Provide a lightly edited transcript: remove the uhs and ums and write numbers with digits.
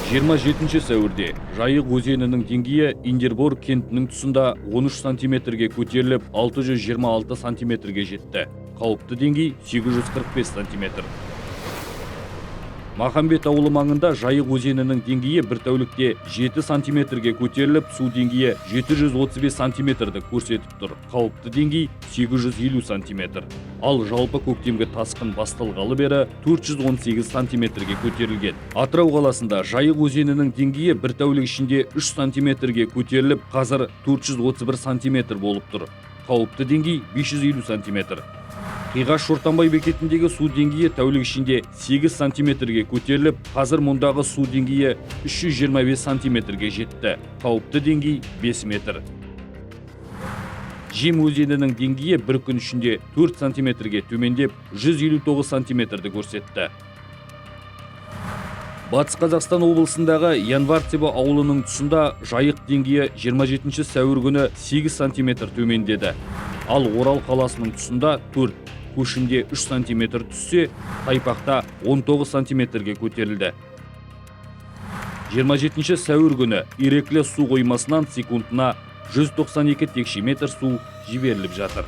27 сәуірде Жайық өзенінің деңгейі Индербор кентінің тұсында 13 сантиметрге көтеріліп, 626 сантиметрге жетті. Қауіпті деңгей 845 сантиметр. Махамбет ауылы маңында Жайық өзенінің деңгейі бір тәулікте 7 сантиметрге көтеріліп, су деңгейі 735 сантиметрді көрсетіп тұр. Қауіпті деңгей 850 сантиметр. Ал жалпы көктемгі тасқын басталғалы бері 418 сантиметрге көтерілген. Атырау қаласында Жайық өзенінің деңгейі бір тәулік ішінде 3 сантиметрге көтеріліп, қазір 431 сантиметр болып тұр. Қауіпті деңгей 550 сантиметр. Қиғаш Шортанбай бекетіндегі су деңгейі тәулік ішінде 8 сантиметрге көтеріліп, қазір мұндағы су деңгейі 325 сантиметрге жетті. Қауіпті деңгей 5 метр. Жем өзенінің деңгейі бір күн ішінде 4 сантиметрге төмендеп, 159 сантиметрді көрсетті. Батыс Қазақстан облысындағы Январцево ауылының тұсында Жайық деңгейі 27 сәуір күні 8 сантиметр төмендеді. Ал Орал қаласының тұсында 4, Көшімде 3 сантиметр түссе, Тайпақта 19 сантиметрге көтерілді. 27 сәуір күні Иреклі су қоймасынан секундына 192 текше метр су жіберіліп жатыр.